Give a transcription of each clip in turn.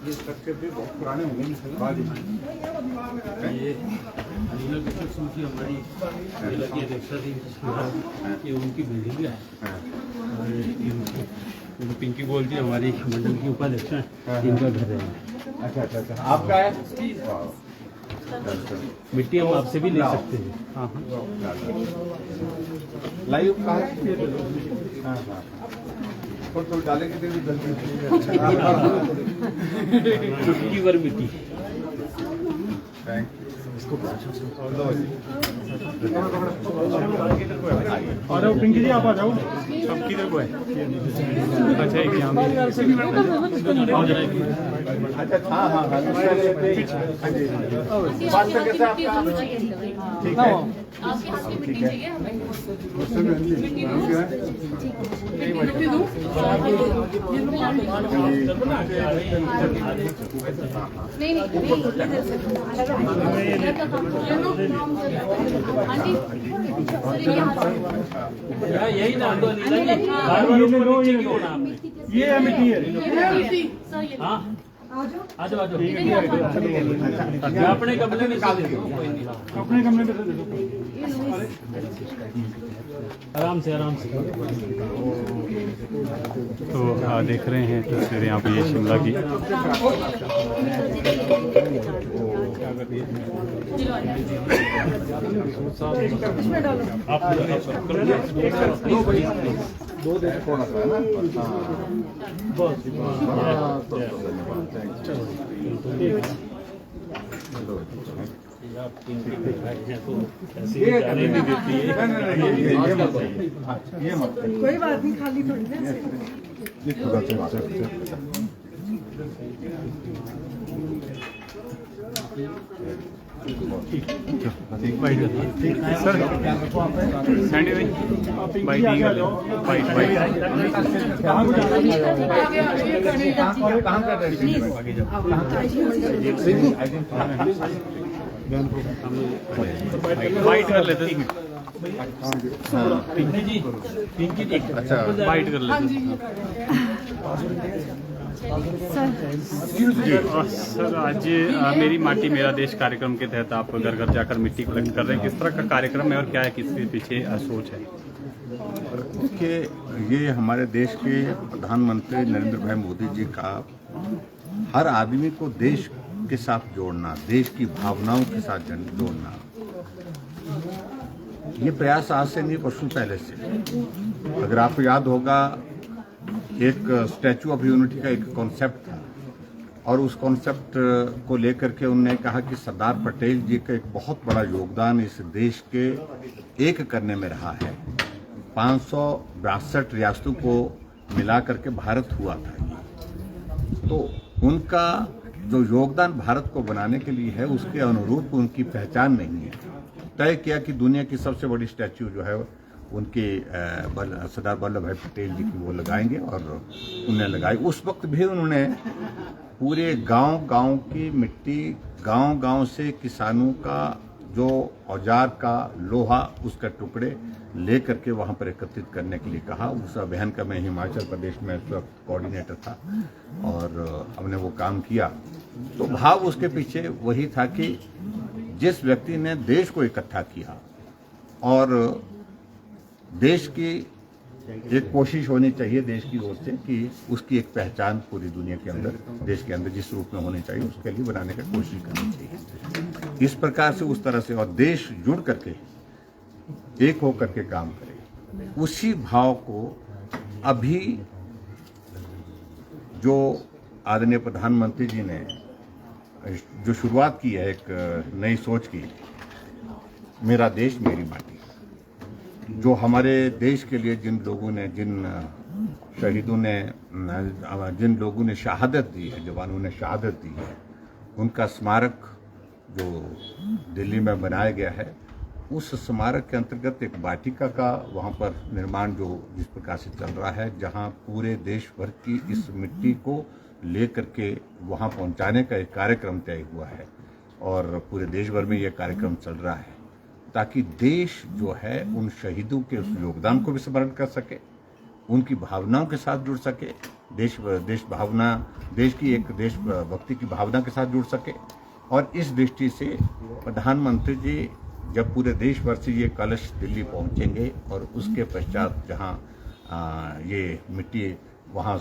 ये स्ट्रक्चर भी बहुत पुराने हो गए। ये सूची हमारी जिला की अध्यक्षा थी, ये उनकी बिल्डिंग है। और ये पिंकी बोलती हमारी मंडल की उपाध्यक्ष है, इनका घर है। अच्छा अच्छा अच्छा, आपका है? मिट्टी हम आपसे भी ले सकते हैं। हाँ लाइव कहाँ है? हाँ हाँ, तो डालेंगे तो चुटकी भर मिट्टी। Thank you. आ जाओ पिंकी जी, आप आ जाओ। सब किधर को है? अच्छा एक यहाँ अच्छा हाँ हाँ हाँ, स्वास्थ्य कैसा आपका? ठीक है, ठीक है। यही ना ये है मिट्टी है। हाँ आ जाओ आ जाओ, अपने कमरे में निकाल दो, अपने कमरे में दे दो। आराम से आराम से। तो देख रहे हैं तस्वीरें यहाँ पे ये शिमला की। दो दिन थोड़ा सा है ना। ये मत कोई बात नहीं, खाली थोड़ी ना। सर सैंडी भाई बाइट नहीं कर लो, बाइट बाइट कहाँ का बाइट कर लेते हैं। पिंकी जी, पिंकी जी, अच्छा बाइट कर लेते हैं। सर आज मेरी माटी मेरा देश कार्यक्रम के तहत आप घर घर जाकर मिट्टी कलेक्ट कर रहे हैं, किस तरह का कार्यक्रम है और क्या है, किसके पीछे सोच है? देखिए, ये हमारे देश के प्रधानमंत्री नरेंद्र भाई मोदी जी का हर आदमी को देश के साथ जोड़ना, देश की भावनाओं के साथ जोड़ना, ये प्रयास आज से नहीं, वर्षों पहले से। अगर आपको याद होगा, एक स्टैचू ऑफ यूनिटी का एक कॉन्सेप्ट था और उस कॉन्सेप्ट को लेकर के उन्होंने कहा कि सरदार पटेल जी का एक बहुत बड़ा योगदान इस देश के एक करने में रहा है। 562 रियासतों को मिला करके भारत हुआ था ये। तो उनका जो योगदान भारत को बनाने के लिए है, उसके अनुरूप उनकी पहचान नहीं है। तय किया कि दुनिया की सबसे बड़ी स्टैच्यू जो है उनके सरदार वल्लभ भाई पटेल जी की वो लगाएंगे, और उन्हें लगाई। उस वक्त भी उन्होंने पूरे गांव-गांव की मिट्टी, गांव-गांव से किसानों का जो औजार का लोहा, उसका टुकड़े ले करके वहां पर एकत्रित करने के लिए कहा। उस अभियान का मैं हिमाचल प्रदेश में उस वक्त कोऑर्डिनेटर था और हमने वो काम किया। तो भाव उसके पीछे वही था कि जिस व्यक्ति ने देश को इकट्ठा किया और देश की एक कोशिश होनी चाहिए देश की ओर से कि उसकी एक पहचान पूरी दुनिया के अंदर, देश के अंदर जिस रूप में होनी चाहिए उसके लिए बनाने की कोशिश करनी चाहिए। इस प्रकार से, उस तरह से, और देश जुड़ करके एक हो करके काम करे, उसी भाव को अभी जो आदरणीय प्रधानमंत्री जी ने जो शुरुआत की है, एक नई सोच की, मेरा देश मेरी माटी, जो हमारे देश के लिए जिन लोगों ने, जिन शहीदों ने, जिन लोगों ने शहादत दी है, जवानों ने शहादत दी है, उनका स्मारक जो दिल्ली में बनाया गया है, उस स्मारक के अंतर्गत एक वाटिका का वहाँ पर निर्माण जो जिस प्रकार से चल रहा है, जहाँ पूरे देश भर की इस मिट्टी को ले करके वहाँ पहुँचाने का एक कार्यक्रम तय हुआ है और पूरे देश भर में ये कार्यक्रम चल रहा है, ताकि देश जो है उन शहीदों के उस योगदान को भी स्मरण कर सके उनकी भावनाओं के साथ जुड़ सके, देश भावना, देशभक्ति की भावना के साथ जुड़ सके। और इस दृष्टि से प्रधानमंत्री जी जब पूरे देश भर से ये कलश दिल्ली पहुंचेंगे और उसके पश्चात जहां ये मिट्टी वहां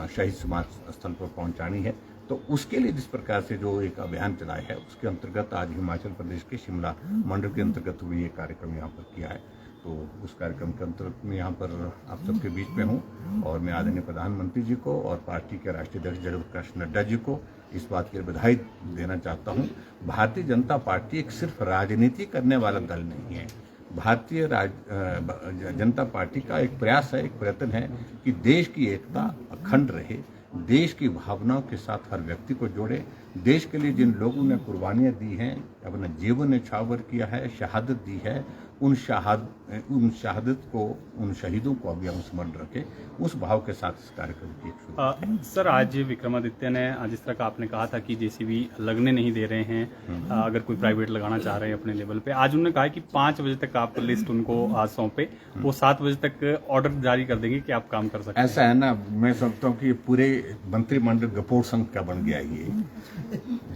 शहीद समाधि स्थल पर पहुंचानी है, तो उसके लिए जिस प्रकार से जो एक अभियान चलाया है उसके अंतर्गत आज हिमाचल प्रदेश के शिमला मंडल के अंतर्गत हुई ये कार्यक्रम यहाँ पर किया है। तो उस कार्यक्रम के अंतर्गत मैं यहाँ पर आप सबके बीच में हूँ और मैं आदरणीय प्रधानमंत्री जी को और पार्टी के राष्ट्रीय अध्यक्ष जगत प्रकाश नड्डा जी को इस बात की बधाई देना चाहता हूँ। भारतीय जनता पार्टी एक सिर्फ राजनीति करने वाला दल नहीं है। भारतीय जनता पार्टी का एक प्रयास है, एक प्रयत्न है कि देश की एकता अखंड रहे, देश की भावनाओं के साथ हर व्यक्ति को जोड़े। देश के लिए जिन लोगों ने कुर्बानियां दी हैं, अपना जीवन न्यौछावर किया है, शहादत दी है, उन शहादत को, उन शहीदों को अभी हम स्मरण रखें, उस भाव के साथ इस कार्यक्रम की शुरुआत। सर, आज विक्रमादित्य ने जिस तरह का आपने कहा था कि जेसीबी लगने नहीं दे रहे हैं, अगर कोई प्राइवेट लगाना चाह रहे हैं अपने लेवल पे, आज उन्होंने कहा कि 5 बजे तक आप लिस्ट उनको आज सौंपे, वो 7 बजे तक ऑर्डर जारी कर देंगे कि आप काम कर सकते हैं। ऐसा है ना, मैं समझता हूँ कि पूरे मंत्रिमंडल गपोड़ संघ का बन गया ये,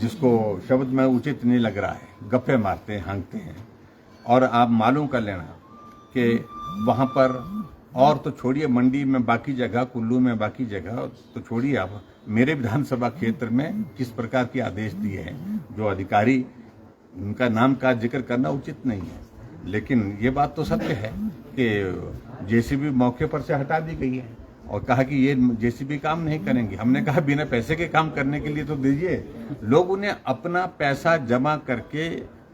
जिसको शब्द में उचित नहीं लग रहा है, गप्पे मारते हैं, हाँकते हैं। और आप मालूम कर लेना कि वहाँ पर, और तो छोड़िए मंडी में बाकी जगह, कुल्लू में बाकी जगह तो छोड़िए, आप मेरे विधानसभा क्षेत्र में किस प्रकार के आदेश दिए हैं, जो अधिकारी, उनका नाम का जिक्र करना उचित नहीं है, लेकिन ये बात तो सत्य है कि जेसीबी मौके पर से हटा दी गई है और कहा कि ये जेसीबी काम नहीं करेंगे। हमने कहा बिना पैसे के काम करने के लिए तो दीजिए। लोग उन्हें अपना पैसा जमा करके,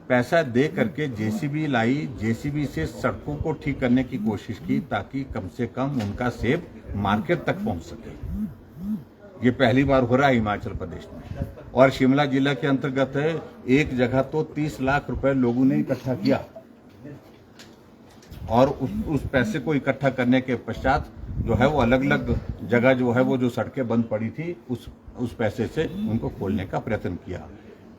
पैसा दे करके जेसीबी लाई, जेसीबी से सड़कों को ठीक करने की कोशिश की ताकि कम से कम उनका सेब मार्केट तक पहुंच सके। ये पहली बार हो रहा है हिमाचल प्रदेश में। और शिमला जिला के अंतर्गत एक जगह तो 30 लाख रुपए लोगों ने इकट्ठा किया और उस पैसे को इकट्ठा करने के पश्चात जो है वो अलग अलग जगह जो है वो जो सड़कें बंद पड़ी थी उस पैसे से उनको खोलने का प्रयत्न किया।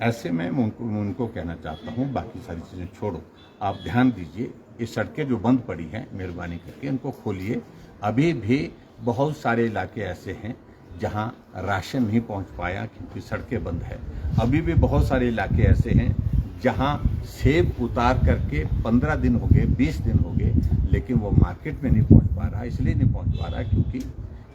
ऐसे में उनको कहना चाहता हूँ, बाकी सारी चीज़ें छोड़ो, आप ध्यान दीजिए, ये सड़कें जो बंद पड़ी हैं मेहरबानी करके इनको खोलिए। अभी भी बहुत सारे इलाके ऐसे हैं जहाँ राशन नहीं पहुँच पाया क्योंकि सड़कें बंद है। अभी भी बहुत सारे इलाके ऐसे हैं जहाँ सेब उतार करके 15 दिन हो गए, 20 दिन हो गए, लेकिन वो मार्केट में नहीं पहुँच पा रहा। इसलिए नहीं पहुँच पा रहा क्योंकि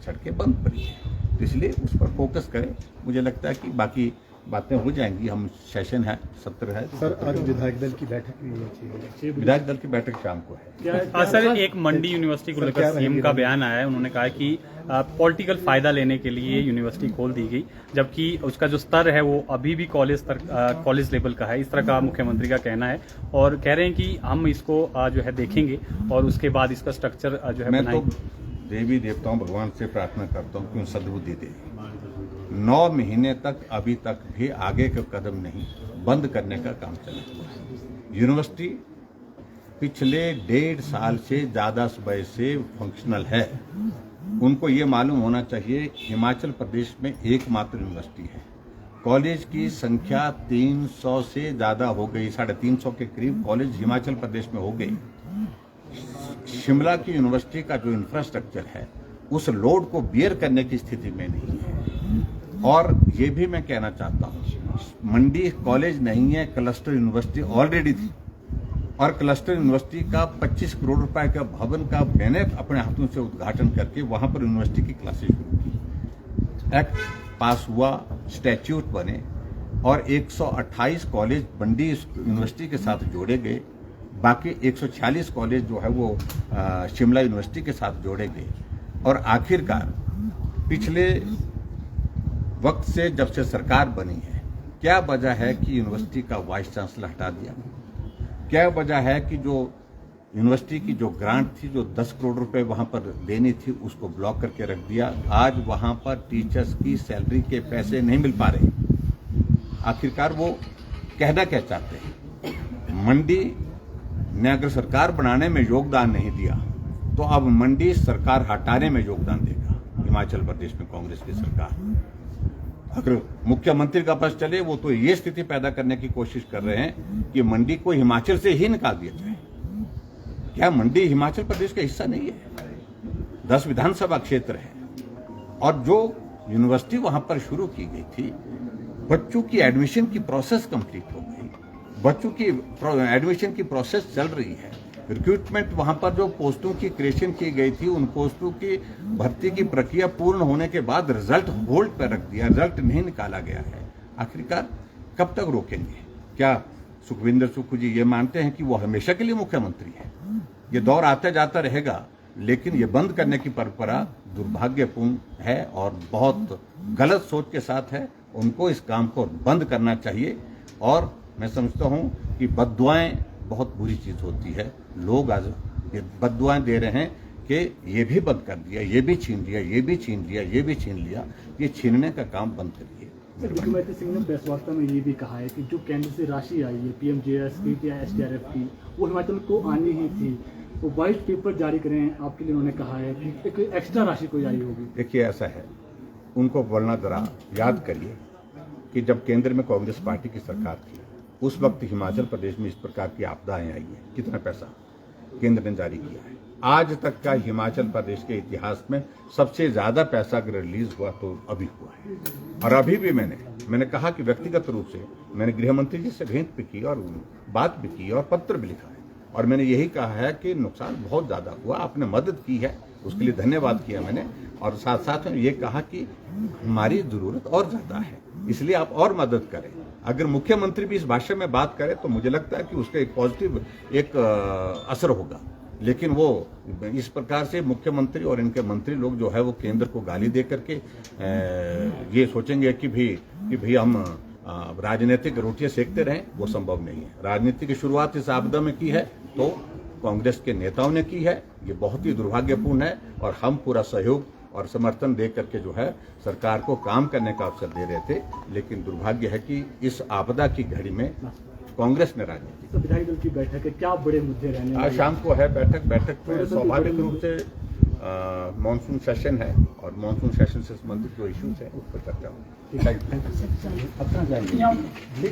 सड़कें बंद पड़ी हैं। तो इसलिए उस पर फोकस करें। मुझे लगता है कि बाकी बातें हो जाएंगी। हम सेशन है, सत्र है। सर, आज विधायक दल की बैठक भी होनी चाहिए। विधायक दल की बैठक शाम को है। सर, एक मंडी यूनिवर्सिटी को लेकर सीएम का बयान आया है। उन्होंने कहा कि पॉलिटिकल फायदा लेने के लिए यूनिवर्सिटी खोल दी गई, जबकि उसका जो स्तर है वो अभी भी कॉलेज लेवल का है। इस तरह का मुख्यमंत्री का कहना है और कह रहे हैं कि हम इसको जो है देखेंगे और उसके बाद इसका स्ट्रक्चर जो है मैं तो देवी देवताओं भगवान से प्रार्थना करता हूँ कि सद्बुद्धि दे। 9 महीने तक अभी तक भी आगे का कदम नहीं, बंद करने का काम चला हुआ है। यूनिवर्सिटी पिछले 1.5 साल से ज़्यादा समय से फंक्शनल है। उनको ये मालूम होना चाहिए हिमाचल प्रदेश में एकमात्र यूनिवर्सिटी है। कॉलेज की संख्या 300 से ज़्यादा हो गई, 350 के करीब कॉलेज हिमाचल प्रदेश में हो गई। शिमला की यूनिवर्सिटी का जो इंफ्रास्ट्रक्चर है उस लोड को बियर करने की स्थिति में नहीं है। और ये भी मैं कहना चाहता हूँ, मंडी कॉलेज नहीं है, क्लस्टर यूनिवर्सिटी ऑलरेडी थी और क्लस्टर यूनिवर्सिटी का 25 करोड़ रुपए का भवन का मैंने अपने हाथों से उद्घाटन करके वहां पर यूनिवर्सिटी की क्लासेस शुरू की। एक्ट पास हुआ, स्टैट्यूट बने और 128 कॉलेज मंडी यूनिवर्सिटी के साथ जोड़े गए। बाकी 146 कॉलेज जो है वो शिमला यूनिवर्सिटी के साथ जोड़े गए। और आखिरकार पिछले वक्त से जब से सरकार बनी है, क्या वजह है कि यूनिवर्सिटी का वाइस चांसलर हटा दिया? क्या वजह है कि जो यूनिवर्सिटी की जो ग्रांट थी, जो 10 करोड़ रुपए वहां पर देनी थी, उसको ब्लॉक करके रख दिया? आज वहां पर टीचर्स की सैलरी के पैसे नहीं मिल पा रहे। आखिरकार वो कहना क्या चाहते हैं? मंडी ने अगर सरकार बनाने में योगदान नहीं दिया तो अब मंडी सरकार हटाने में योगदान देगा हिमाचल प्रदेश में कांग्रेस की सरकार। अगर मुख्यमंत्री का बस चले, वो तो ये स्थिति पैदा करने की कोशिश कर रहे हैं कि मंडी को हिमाचल से ही निकाल दिया जाए। क्या मंडी हिमाचल प्रदेश का हिस्सा नहीं है? 10 विधानसभा क्षेत्र हैं और जो यूनिवर्सिटी वहां पर शुरू की गई थी, बच्चों की एडमिशन की प्रोसेस कंप्लीट हो गई, बच्चों की एडमिशन की प्रोसेस चल रही है, रिक्रूटमेंट वहां पर जो पोस्टों की क्रिएशन की गई थी उन पोस्टों की भर्ती की प्रक्रिया पूर्ण होने के बाद रिजल्ट होल्ड पर रख दिया, रिजल्ट नहीं निकाला गया है। आखिरकार कब तक रोकेंगे? क्या सुखविंदर सुक्खू जी ये मानते हैं कि वो हमेशा के लिए मुख्यमंत्री है? ये दौर आता जाता रहेगा, लेकिन ये बंद करने की परंपरा दुर्भाग्यपूर्ण है और बहुत गलत सोच के साथ है। उनको इस काम को बंद करना चाहिए। और मैं समझता हूं कि बद्दुआएं बहुत बुरी चीज होती है। लोग आज ये बद्दुआएं दे रहे हैं कि ये भी बंद कर दिया, ये भी छीन लिया, ये भी छीन लिया, ये भी छीन लिया। ये छीनने का काम बंद करिए। मुख्यमंत्री सिंह ने प्रेस वार्ता में ये भी कहा है कि जो केंद्र से राशि आई है पीएमजेएस की या एसडीआरएफ की, वो हिमाचल को आनी ही थी। वो व्हाइट पेपर जारी करें आपके लिए उन्होंने कहा है कि एक एक्स्ट्रा राशि कोई जारी होगी। देखिए ऐसा है, उनको बोलना जरा याद करिए कि जब केंद्र में कांग्रेस पार्टी की सरकार थी उस वक्त हिमाचल प्रदेश में इस प्रकार की आपदाएं आई हैं। कितना पैसा केंद्र ने जारी किया है? आज तक का हिमाचल प्रदेश के इतिहास में सबसे ज्यादा पैसा अगर रिलीज हुआ तो अभी हुआ है। और अभी भी मैंने कहा कि व्यक्तिगत रूप से मैंने गृह मंत्री जी से भेंट भी की और बात भी की और पत्र भी लिखा है और मैंने यही कहा है कि नुकसान बहुत ज्यादा हुआ, आपने मदद की है उसके लिए धन्यवाद किया मैंने। और साथ साथ में ये कहा कि हमारी जरूरत और ज्यादा है, इसलिए आप और मदद करें। अगर मुख्यमंत्री भी इस भाषा में बात करे तो मुझे लगता है कि उसका एक पॉजिटिव एक असर होगा। लेकिन वो इस प्रकार से मुख्यमंत्री और इनके मंत्री लोग जो है वो केंद्र को गाली दे करके ये सोचेंगे कि भी हम राजनीतिक रोटियां सेकते रहें, वो संभव नहीं है। राजनीति की शुरुआत इस आपदा में की है तो कांग्रेस के नेताओं ने की है। ये बहुत ही दुर्भाग्यपूर्ण है और हम पूरा सहयोग और समर्थन दे करके जो है सरकार को काम करने का अवसर दे रहे थे। लेकिन दुर्भाग्य है कि इस आपदा की घड़ी में कांग्रेस ने राजनीति। तो विधायक दल की बैठक है, क्या बड़े मुद्दे रहने आज शाम को है बैठक में स्वाभाविक रूप से मॉनसून सेशन है और मॉनसून सेशन से संबंधित जो इश्यूज है उस पर चर्चा होगी। अपना जाएंगे।